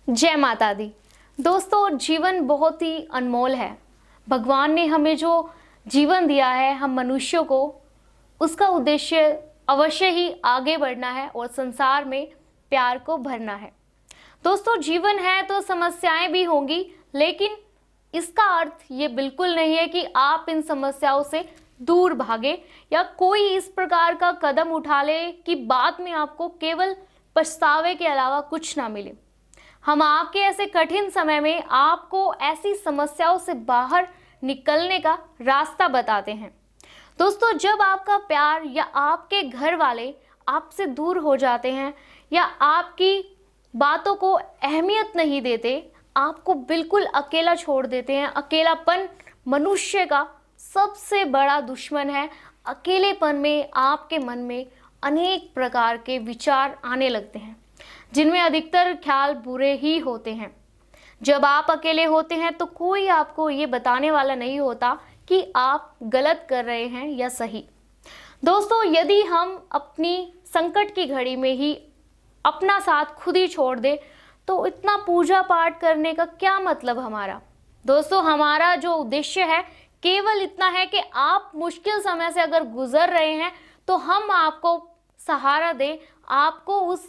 जय माता दी। दोस्तों, जीवन बहुत ही अनमोल है। भगवान ने हमें जो जीवन दिया है, हम मनुष्यों को, उसका उद्देश्य अवश्य ही आगे बढ़ना है और संसार में प्यार को भरना है। दोस्तों, जीवन है तो समस्याएं भी होंगी, लेकिन इसका अर्थ ये बिल्कुल नहीं है कि आप इन समस्याओं से दूर भागे या कोई इस प्रकार का कदम उठा ले कि बाद में आपको केवल पछतावे के अलावा कुछ ना मिले। हम आपके ऐसे कठिन समय में आपको ऐसी समस्याओं से बाहर निकलने का रास्ता बताते हैं। दोस्तों, जब आपका प्यार या आपके घर वाले आपसे दूर हो जाते हैं या आपकी बातों को अहमियत नहीं देते, आपको बिल्कुल अकेला छोड़ देते हैं। अकेलापन मनुष्य का सबसे बड़ा दुश्मन है। अकेलेपन में आपके मन में अनेक प्रकार के विचार आने लगते हैं, जिनमें अधिकतर ख्याल बुरे ही होते हैं। जब आप अकेले होते हैं तो कोई आपको ये बताने वाला नहीं होता कि आप गलत कर रहे हैं या सही। दोस्तों, यदि हम अपनी संकट की घड़ी में ही अपना साथ खुद ही छोड़ दे तो इतना पूजा पाठ करने का क्या मतलब हमारा। दोस्तों, हमारा जो उद्देश्य है केवल इतना है कि आप मुश्किल समय से अगर गुजर रहे हैं तो हम आपको सहारा दें, आपको उस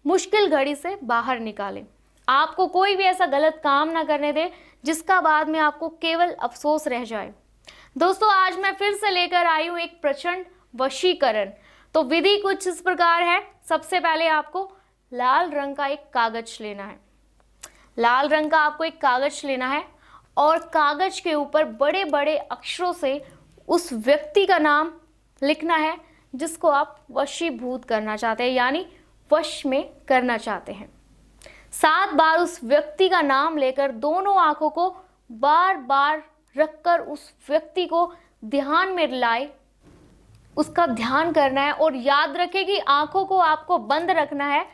मुश्किल घड़ी से बाहर निकालें। आपको कोई भी ऐसा गलत काम ना करने दे जिसका बाद में आपको केवल अफसोस रह जाए। दोस्तों, आज मैं फिर से लेकर आई हूँ एक प्रचंड वशीकरण। तो विधि कुछ इस प्रकार है। सबसे पहले आपको लाल रंग का एक कागज लेना है। लाल रंग का आपको एक कागज लेना है और कागज के ऊपर बड़े बड़े अक्षरों से उस व्यक्ति का नाम लिखना है जिसको आप वशीभूत करना चाहते हैं, यानी वश में करना चाहते हैं। 7 बार उस व्यक्ति का नाम लेकर दोनों आंखों को बार बार रखकर उस व्यक्ति को ध्यान में लाए, उसका ध्यान करना है। और याद रखें कि आंखों को आपको बंद रखना है।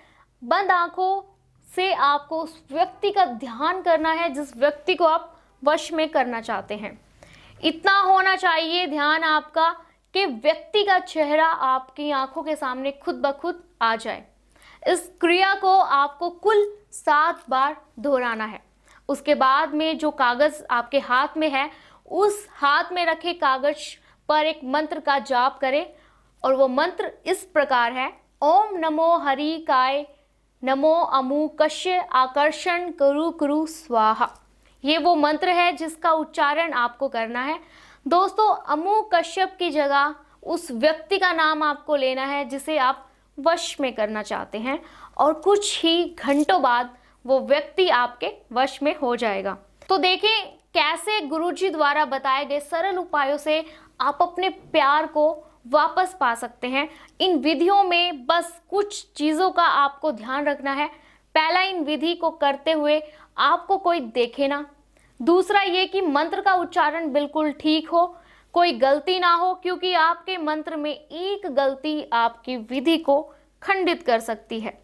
बंद आंखों से आपको उस व्यक्ति का ध्यान करना है जिस व्यक्ति को आप वश में करना चाहते हैं। इतना होना चाहिए ध्यान आपका कि व्यक्ति का चेहरा आपकी आंखों के सामने खुद ब खुद आ जाए। इस क्रिया को आपको कुल 7 बार दोहराना है। उसके बाद में जो कागज आपके हाथ में है, उस हाथ में रखे कागज पर एक मंत्र का जाप करें और वो मंत्र इस प्रकार है। ओम नमो हरि काय नमो अमुकस्य आकर्षण करु करु स्वाहा। ये वो मंत्र है जिसका उच्चारण आपको करना है। दोस्तों, अमुक कश्यप की जगह उस व्यक्ति का नाम आपको लेना है जिसे आप वश में करना चाहते हैं, और कुछ ही घंटों बाद वो व्यक्ति आपके वश में हो जाएगा। तो देखें कैसे गुरुजी द्वारा बताए गए सरल उपायों से आप अपने प्यार को वापस पा सकते हैं। इन विधियों में बस कुछ चीज़ों का आपको ध्यान रखना है। पहला, इन विधि को करते हुए आपको कोई देखे ना। दूसरा ये कि मंत्र का उच्चारण बिल्कुल ठीक हो, कोई गलती ना हो, क्योंकि आपके मंत्र में एक गलती आपकी विधि को खंडित कर सकती है,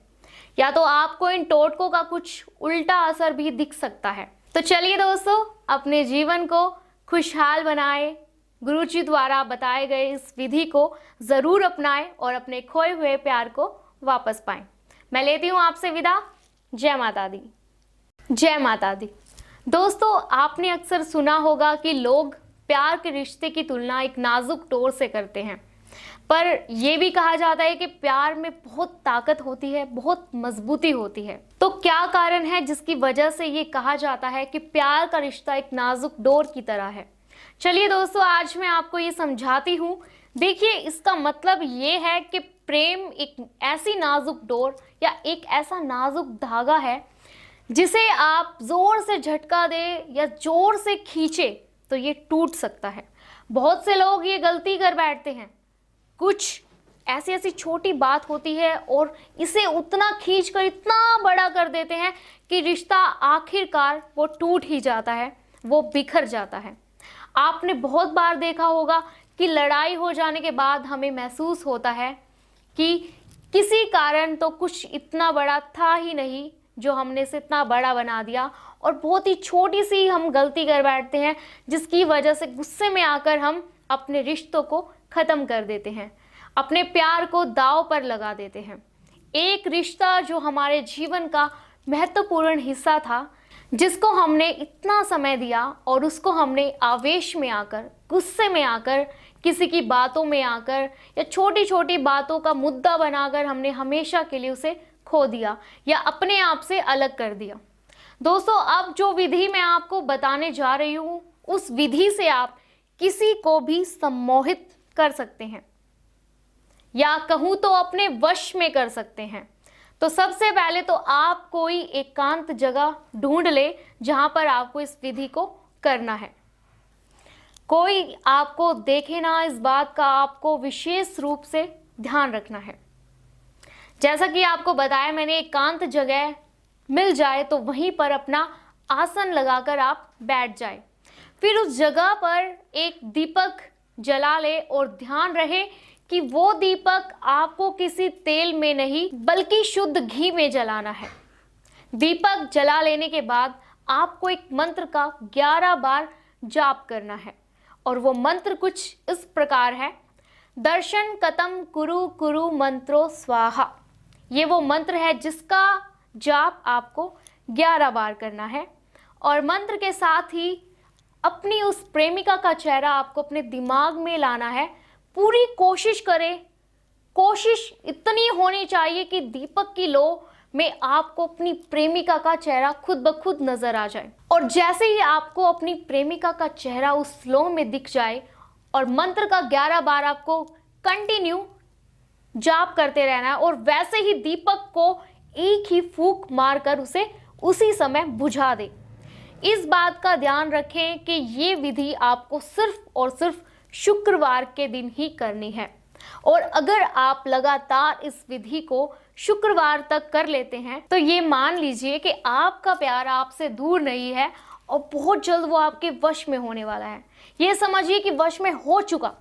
या तो आपको इन टोटकों का कुछ उल्टा असर भी दिख सकता है। तो चलिए दोस्तों, अपने जीवन को खुशहाल बनाएं। गुरुजी द्वारा बताए गए इस विधि को ज़रूर अपनाएं और अपने खोए हुए प्यार को वापस पाएं। मैं लेती हूँ आपसे विदा। जय माता दी। जय माता दी। दोस्तों, आपने अक्सर सुना होगा कि लोग प्यार के रिश्ते की तुलना एक नाजुक डोर से करते हैं, पर यह भी कहा जाता है कि प्यार में बहुत ताकत होती है, बहुत मजबूती होती है। तो क्या कारण है जिसकी वजह से ये कहा जाता है कि प्यार का रिश्ता एक नाजुक डोर की तरह है? चलिए दोस्तों, आज मैं आपको ये समझाती हूँ। देखिए, इसका मतलब ये है कि प्रेम एक ऐसी नाजुक डोर या एक ऐसा नाजुक धागा है जिसे आप जोर से झटका दे या जोर से खींचे तो ये टूट सकता है। बहुत से लोग ये गलती कर बैठते हैं। कुछ ऐसी ऐसी छोटी बात होती है और इसे उतना खींचकर इतना बड़ा कर देते हैं कि रिश्ता आखिरकार वो टूट ही जाता है, वो बिखर जाता है। आपने बहुत बार देखा होगा कि लड़ाई हो जाने के बाद हमें महसूस होता है कि किसी कारण तो कुछ इतना बड़ा था ही नहीं जो हमने इसे इतना बड़ा बना दिया, और बहुत ही छोटी सी हम गलती कर बैठते हैं जिसकी वजह से गुस्से में आकर हम अपने रिश्तों को ख़त्म कर देते हैं, अपने प्यार को दांव पर लगा देते हैं। एक रिश्ता जो हमारे जीवन का महत्वपूर्ण हिस्सा था जिसको हमने इतना समय दिया और उसको हमने आवेश में आकर, गुस्से में आकर, किसी की बातों में आकर या छोटी छोटी बातों का मुद्दा बनाकर हमने हमेशा के लिए उसे खो दिया या अपने आप से अलग कर दिया। दोस्तों, अब जो विधि मैं आपको बताने जा रही हूँ, उस विधि से आप किसी को भी सम्मोहित कर सकते हैं या कहूँ तो अपने वश में कर सकते हैं। तो सबसे पहले तो आप कोई एकांत जगह ढूंढ ले जहां पर आपको इस विधि को करना है। कोई आपको देखे ना, इस बात का आपको विशेष रूप से ध्यान रखना है। जैसा कि आपको बताया मैंने, एकांत जगह मिल जाए तो वहीं पर अपना आसन लगाकर आप बैठ जाए। फिर उस जगह पर एक दीपक जला ले और ध्यान रहे कि वो दीपक आपको किसी तेल में नहीं बल्कि शुद्ध घी में जलाना है। दीपक जला लेने के बाद आपको एक मंत्र का 11 बार जाप करना है और वो मंत्र कुछ इस प्रकार है। दर्शन कतम कुरु कुरु मंत्रो स्वाहा। ये वो मंत्र है जिसका जाप आपको 11 बार करना है और मंत्र के साथ ही अपनी उस प्रेमिका का चेहरा आपको अपने दिमाग में लाना है। पूरी कोशिश करें, कोशिश इतनी होनी चाहिए कि दीपक की लो में आपको अपनी प्रेमिका का चेहरा खुद ब खुद नजर आ जाए। और जैसे ही आपको अपनी प्रेमिका का चेहरा उस लो में दिख जाए और मंत्र का 11 बार आपको कंटिन्यू जाप करते रहना है और वैसे ही दीपक को एक ही फूंक मारकर उसे उसी समय बुझा दे। इस बात का ध्यान रखें कि ये विधि आपको सिर्फ और सिर्फ शुक्रवार के दिन ही करनी है और अगर आप लगातार इस विधि को शुक्रवार तक कर लेते हैं तो ये मान लीजिए कि आपका प्यार आपसे दूर नहीं है और बहुत जल्द वो आपके वश में होने वाला है। ये समझिए कि वश में हो चुका।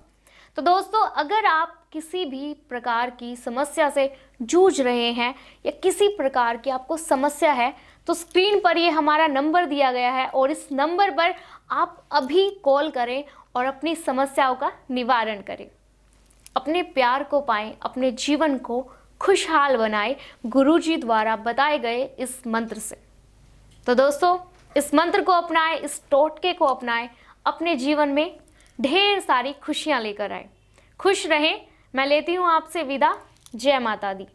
तो दोस्तों, अगर आप किसी भी प्रकार की समस्या से जूझ रहे हैं या किसी प्रकार की आपको समस्या है तो स्क्रीन पर ये हमारा नंबर दिया गया है और इस नंबर पर आप अभी कॉल करें और अपनी समस्याओं का निवारण करें, अपने प्यार को पाएं, अपने जीवन को खुशहाल बनाएं गुरुजी द्वारा बताए गए इस मंत्र से। तो दोस्तों, इस मंत्र को अपनाएं, इस टोटके को अपनाएं, अपने जीवन में ढेर सारी खुशियां लेकर आए। खुश रहें। मैं लेती हूँ आपसे विदा। जय माता दी।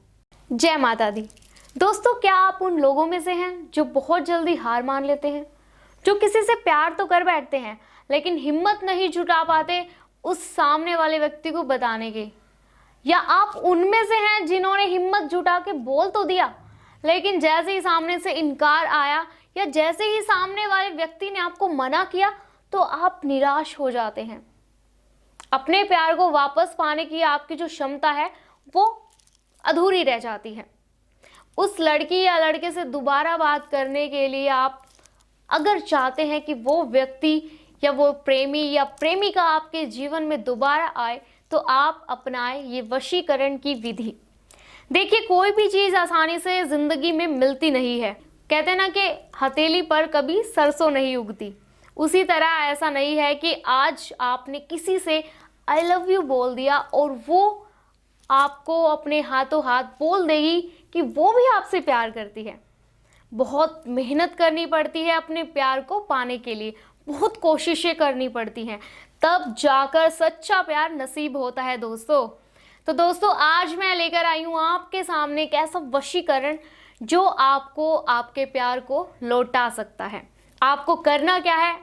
जय माता दी। दोस्तों, क्या आप उन लोगों में से हैं जो बहुत जल्दी हार मान लेते हैं, जो किसी से प्यार तो कर बैठते हैं लेकिन हिम्मत नहीं जुटा पाते उस सामने वाले व्यक्ति को बताने की? या आप उनमें से हैं जिन्होंने हिम्मत जुटा के बोल तो दिया लेकिन जैसे ही सामने से इनकार आया या जैसे ही सामने वाले व्यक्ति ने आपको मना किया तो आप निराश हो जाते हैं? अपने प्यार को वापस पाने की आपकी जो क्षमता है वो अधूरी रह जाती है। उस लड़की या लड़के से दोबारा बात करने के लिए आप अगर चाहते हैं कि वो व्यक्ति या वो प्रेमी या प्रेमिका आपके जीवन में दोबारा आए तो आप अपनाएं ये वशीकरण की विधि। देखिए, कोई भी चीज़ आसानी से ज़िंदगी में मिलती नहीं है। कहते हैं ना कि हथेली पर कभी सरसों नहीं उगती। उसी तरह ऐसा नहीं है कि आज आपने किसी से आई लव यू बोल दिया और वो आपको अपने हाथों हाथ बोल देगी कि वो भी आपसे प्यार करती है। बहुत मेहनत करनी पड़ती है अपने प्यार को पाने के लिए, बहुत कोशिशें करनी पड़ती हैं, तब जाकर सच्चा प्यार नसीब होता है दोस्तों। तो दोस्तों, आज मैं लेकर आई हूँ आपके सामने एक ऐसा वशीकरण जो आपको आपके प्यार को लौटा सकता है। आपको करना क्या है?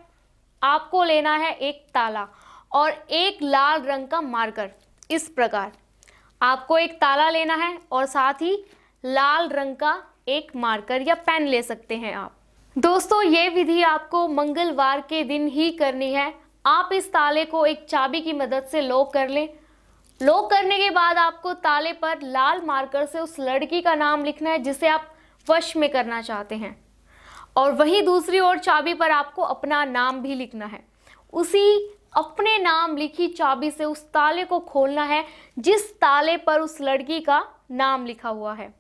आपको लेना है एक ताला और एक लाल रंग का मार्कर। इस प्रकार आपको एक ताला लेना है और साथ ही लाल रंग का एक मार्कर या पेन ले सकते हैं आप। दोस्तों, ये विधि आपको मंगलवार के दिन ही करनी है। आप इस ताले को एक चाबी की मदद से लॉक कर लें। लॉक करने के बाद आपको ताले पर लाल मार्कर से उस लड़की का नाम लिखना है जिसे आप वश में करना चाहते हैं और वहीं दूसरी ओर चाबी पर आपको अपना नाम भी लिखना है। उसी अपने नाम लिखी चाबी से उस ताले को खोलना है जिस ताले पर उस लड़की का नाम लिखा हुआ है।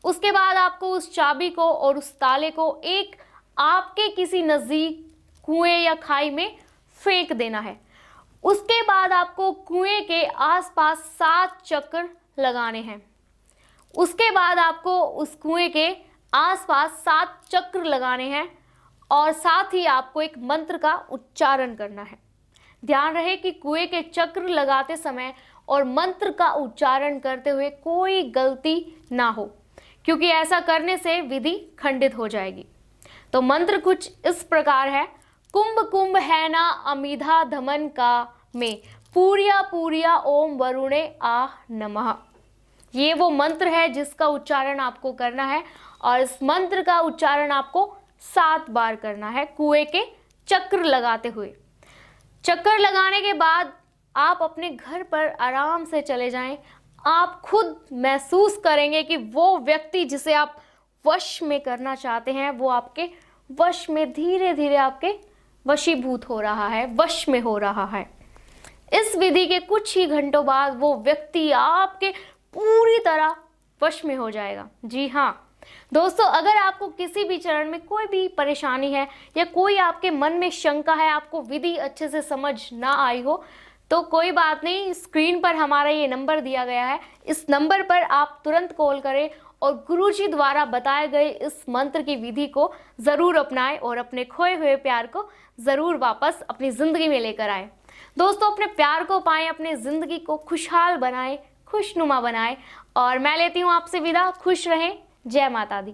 उसके बाद आपको उस चाबी को और उस ताले को एक आपके किसी नज़दीक कुएं या खाई में फेंक देना है। उसके बाद आपको कुएं के आसपास 7 चक्कर लगाने हैं। उसके बाद आपको उस कुएं के आसपास 7 चक्र लगाने हैं और साथ ही आपको एक मंत्र का उच्चारण करना है। ध्यान रहे कि कुएं के चक्र लगाते समय और मंत्र का उच्चारण करते हुए कोई गलती ना हो, क्योंकि ऐसा करने से विधि खंडित हो जाएगी। तो मंत्र कुछ इस प्रकार है। कुंभ कुंभ है ना अमिधा धमन का में, पूरिया पूरिया ओम वरुणे आह नमः। ये वो मंत्र है जिसका उच्चारण आपको करना है और इस मंत्र का उच्चारण आपको 7 बार करना है कुएं के चक्र लगाते हुए। चक्कर लगाने के बाद आप अपने घर पर आराम से चले जाएं। आप खुद महसूस करेंगे कि वो व्यक्ति जिसे आप वश में करना चाहते हैं वो आपके वश में धीरे धीरे आपके वशीभूत हो रहा है, वश में हो रहा है। इस विधि के कुछ ही घंटों बाद वो व्यक्ति आपके पूरी तरह वश में हो जाएगा। जी हाँ दोस्तों, अगर आपको किसी भी चरण में कोई भी परेशानी है या कोई आपके मन में शंका है, आपको विधि अच्छे से समझ ना आई हो, तो कोई बात नहीं, स्क्रीन पर हमारा ये नंबर दिया गया है। इस नंबर पर आप तुरंत कॉल करें और गुरुजी द्वारा बताए गए इस मंत्र की विधि को ज़रूर अपनाएं और अपने खोए हुए प्यार को ज़रूर वापस अपनी ज़िंदगी में लेकर आएं। दोस्तों, अपने प्यार को पाएं, अपने ज़िंदगी को खुशहाल बनाएं, खुशनुमा बनाएं और मैं लेती हूँ आपसे विदा। खुश रहें। जय माता दी।